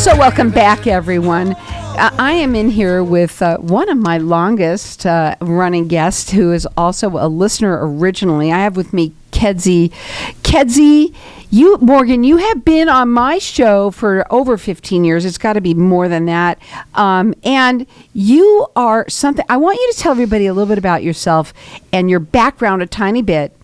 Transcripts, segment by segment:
So welcome back, everyone. I am in here with one of my longest running guests, who is also a listener originally. I have with me Kedzie. Kedzie, Morgan, you have been on my show for over 15 years. It's got to be more than that. And you are something. I want you to tell everybody a little bit about yourself and your background a tiny bit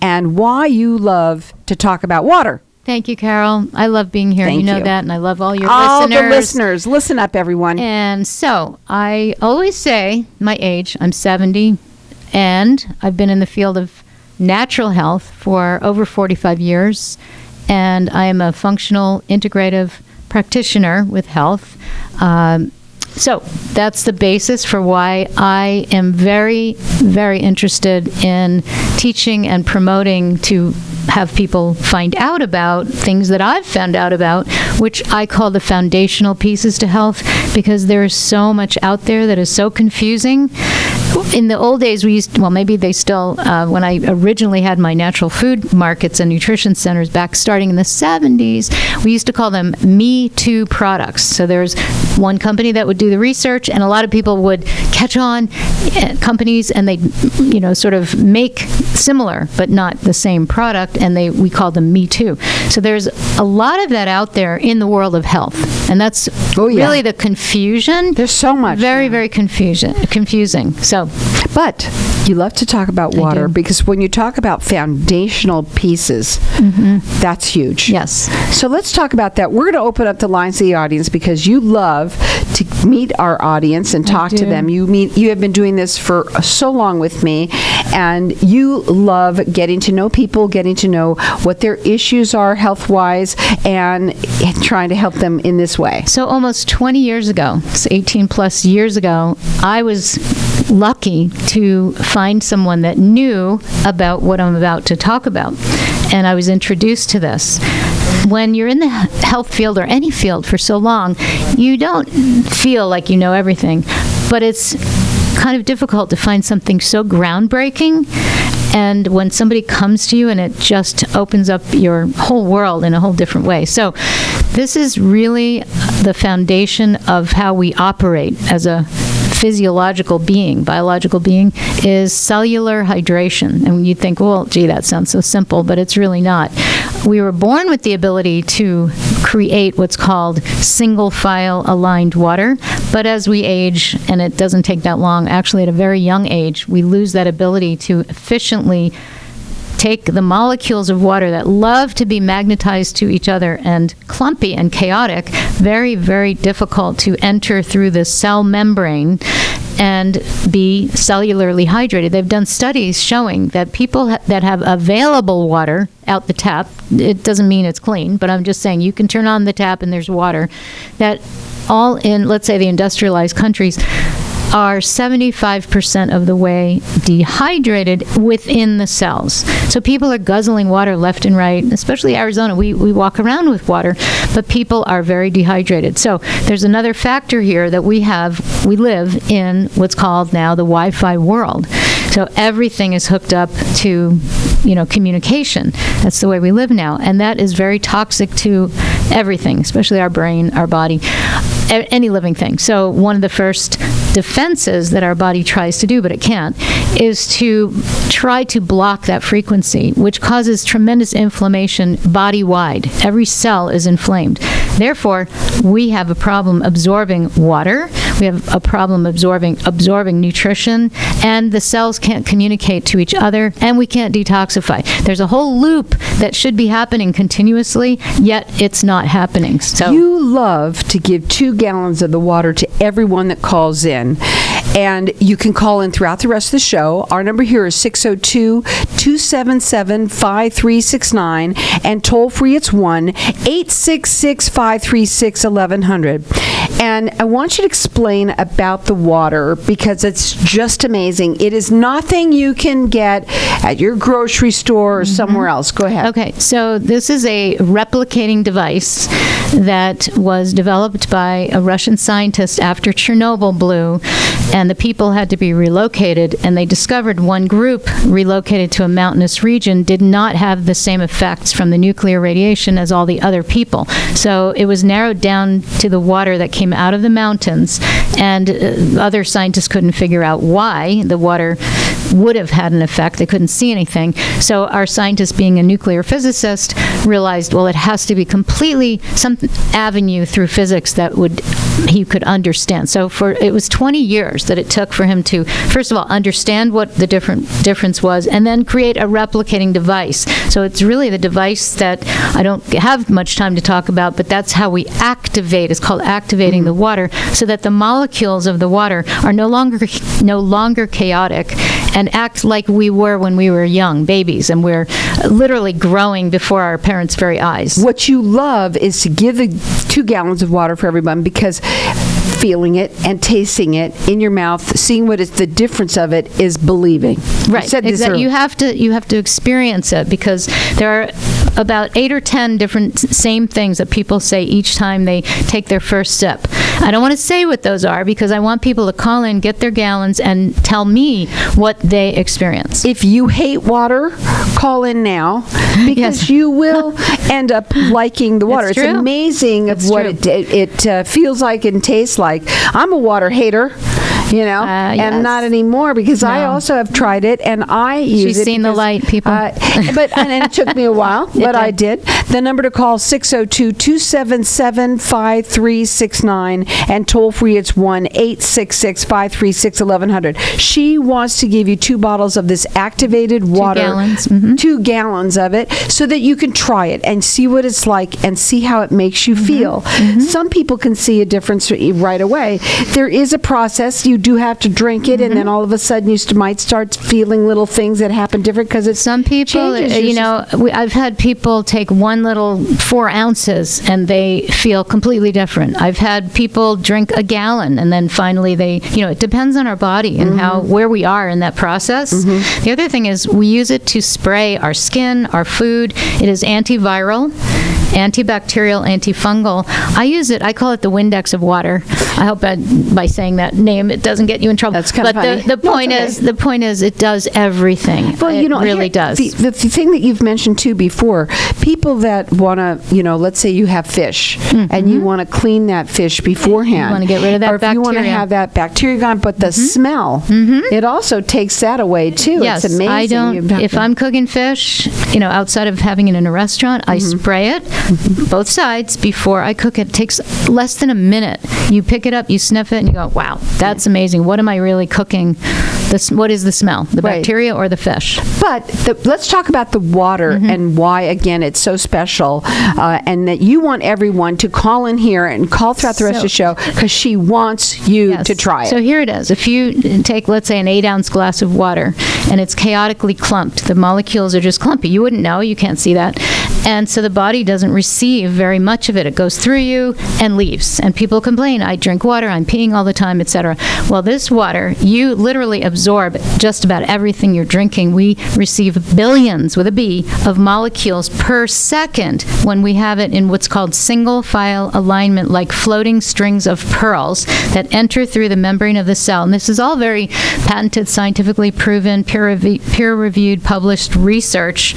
and why you love to talk about water. Thank you, Carol. I love being here. Thank you know you. that, and I love all your all listeners. All the listeners. Listen up, everyone. And so I always say my age. I'm 70, and I've been in the field of natural health for over 45 years, and I am a functional integrative practitioner with health. So that's the basis for why I am very, very interested in teaching and promoting to have people find out about things that I've found out about, which I call the foundational pieces to health, because there is so much out there that is so confusing. In the old days, we used, well, maybe they still, when I originally had my natural food markets and nutrition centers back starting in the 70s, we used to call them Me Too products. So there's one company that would do the research, and a lot of people would catch on, companies, and they, sort of make similar but not the same product, and we call them Me Too. So there's a lot of that out there in the world of health, and that's really the confusion. There's so much. Very, very confusing. So, but you love to talk about water, because when you talk about foundational pieces, that's huge. Yes. So let's talk about that. We're going to open up the lines to the audience, because you love to meet our audience and talk to them. You have been doing this for so long with me, and you love getting to know people, getting to know what their issues are health-wise, and trying to help them in this way. So almost 20 years ago, it's 18 plus years ago, I was lucky to find someone that knew about what I'm about to talk about, and I was introduced to this. When you're in the health field or any field for so long, you don't feel like you know everything, but it's kind of difficult to find something so groundbreaking. And when somebody comes to you and it just opens up your whole world in a whole different way. So this is really the foundation of how we operate as a physiological being, biological being, is cellular hydration. And you think, well, gee, that sounds so simple, but it's really not. We were born with the ability to create what's called single file aligned water, but as we age, and it doesn't take that long, actually at a very young age, we lose that ability to efficiently take the molecules of water that love to be magnetized to each other and clumpy and chaotic, very, very difficult to enter through the cell membrane and be cellularly hydrated. They've done studies showing that people that have available water out the tap, it doesn't mean it's clean, but I'm just saying you can turn on the tap and there's water, that all in, let's say, the industrialized countries are 75% of the way dehydrated within the cells. So people are guzzling water left and right, especially Arizona. We walk around with water, but people are very dehydrated. So there's another factor here that we live in what's called now the Wi-Fi world. So everything is hooked up to, communication. That's the way we live now. And that is very toxic to everything, especially our brain, our body, any living thing. So one of the first defenses that our body tries to do, but it can't, is to try to block that frequency, which causes tremendous inflammation body-wide. Every cell is inflamed. Therefore, we have a problem absorbing water. We have a problem absorbing nutrition, and the cells can't communicate to each other, and we can't detoxify. There's a whole loop that should be happening continuously, yet it's not happening. So you love to give 2 gallons of the water to everyone that calls in. And you can call in throughout the rest of the show. Our number here is 602-277-5369. And toll free, it's 1-866-536-1100. And I want you to explain about the water, because it's just amazing. It is nothing you can get at your grocery store or somewhere else. Go ahead. Okay, so this is a replicating device that was developed by a Russian scientist after Chernobyl blew, and the people had to be relocated, and they discovered one group relocated to a mountainous region did not have the same effects from the nuclear radiation as all the other people. So it was narrowed down to the water that came out of the mountains, and other scientists couldn't figure out why the water would have had an effect. They couldn't see anything. So our scientist, being a nuclear physicist, realized, well, it has to be completely some avenue through physics that he could understand. So it was 20 years that it took for him to, first of all, understand what the difference was, and then create a replicating device. So it's really the device that I don't have much time to talk about, but that's how we activate. It's called activating the water, so that the molecules of the water are no longer chaotic and act like we were when we were young babies, and we're literally growing before our parents' very eyes. What you love is to give the 2 gallons of water for everyone, because feeling it and tasting it in your mouth, seeing what is the difference of it, is believing. Right. Exactly. You have to experience it, because there are about 8 or 10 different same things that people say each time they take their first sip. I don't want to say what those are, because I want people to call in, get their gallons, and tell me what they experience. If you hate water, call in now, because you will end up liking the water. It's amazing of what it feels like and tastes like. I'm a water hater. And not anymore, because I also have tried it, and I use it. She's seen the light, people. And it took me a while, but I did. The number to call, 602-277-5369, and toll free, it's 1-866-536-1100. She wants to give you 2 bottles of this activated water. 2 gallons. 2 gallons of it, so that you can try it and see what it's like and see how it makes you feel. Some people can see a difference right away. There is a process. You do have to drink it, and then all of a sudden you might start feeling little things that happen different, because it's some people, I've had people take one little 4 ounces and they feel completely different. I've had people drink a gallon, and then finally it depends on our body and where we are in that process. The other thing is we use it to spray our skin, our food. It is antiviral, antibacterial, antifungal. I call it the Windex of water. I hope by saying that name it doesn't get you in trouble. That's kind of funny. The point is it does everything. Well, it really does. The thing that you've mentioned too before, people that want to, let's say you have fish and you want to clean that fish beforehand. You want to get rid of that bacteria. Or if you want to have that bacteria gone, but the smell, it also takes that away too. Yes, it's amazing. If I'm cooking fish, outside of having it in a restaurant, I spray it, both sides, before I cook it. It takes less than a minute. You pick it up, you sniff it, and you go, wow, that's amazing. What am I really cooking? What is the smell? The bacteria or the fish? But let's talk about the water and why, again, it's so special, and that you want everyone to call in here and call throughout the rest of the show, because she wants you to try it. So here it is. If you take, let's say, an 8-ounce glass of water, and it's chaotically clumped, the molecules are just clumpy. You wouldn't know. You can't see that. And so the body doesn't receive very much of it. It goes through you and leaves. And people complain, I drink water, I'm peeing all the time, etc. Well, this water, you literally absorb just about everything you're drinking. We receive billions, with a B, of molecules per second when we have it in what's called single file alignment, like floating strings of pearls that enter through the membrane of the cell. And this is all very patented, scientifically proven, peer-reviewed, published research,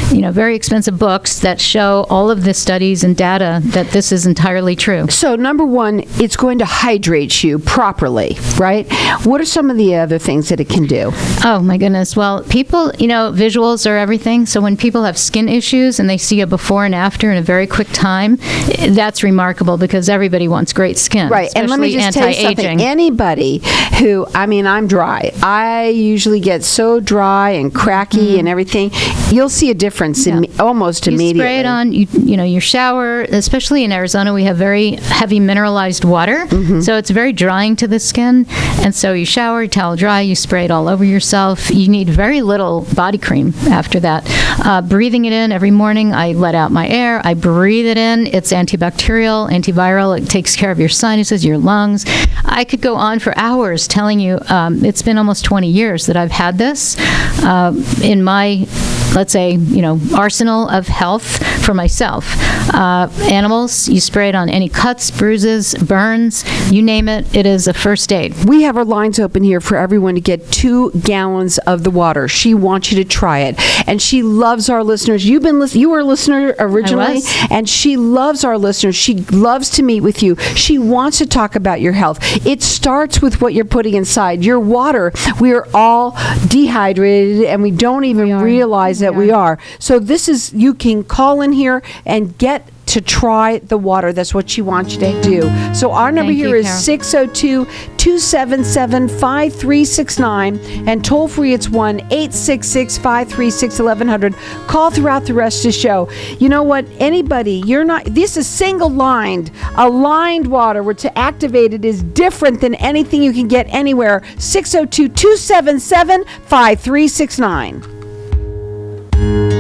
very expensive books that show all of the studies and data that this is entirely true. So, number one, it's going to hydrate you properly, right? What are some of the other things that it can do? Oh, my goodness. Well, people, visuals are everything. So when people have skin issues and they see a before and after in a very quick time, that's remarkable, because everybody wants great skin. Right. And let me just tell you something. Anybody who, I'm dry. I usually get so dry and cracky and everything. You'll see a difference almost immediately. You spray it on, your shower, especially in Arizona, we have very heavy mineralized water. So it's very drying to the skin. And so you shower, you towel dry, you spray it all over yourself. You need very little body cream after that. Breathing it in every morning, I let out my air, I breathe it in. It's antibacterial, antiviral. It takes care of your sinuses, your lungs. I could go on for hours telling you, it's been almost 20 years that I've had this. In my let's say, arsenal of health for myself. Animals, you spray it on any cuts, bruises, burns, you name it. It is a first aid. We have our lines open here for everyone to get 2 gallons of the water. She wants you to try it, and she loves our listeners. You were a listener originally, and she loves our listeners. She loves to meet with you. She wants to talk about your health. It starts with what you're putting inside. Your water, we are all dehydrated, and we don't even realize that we are. So you can call in here and get to try the water. That's what she wants you to do. So our number here is 602-277-5369, and toll free it's 1-866-536-1100. Call throughout the rest of the show. You know what? Anybody, this is single lined. A lined water where to activate it is different than anything you can get anywhere. 602-277-5369.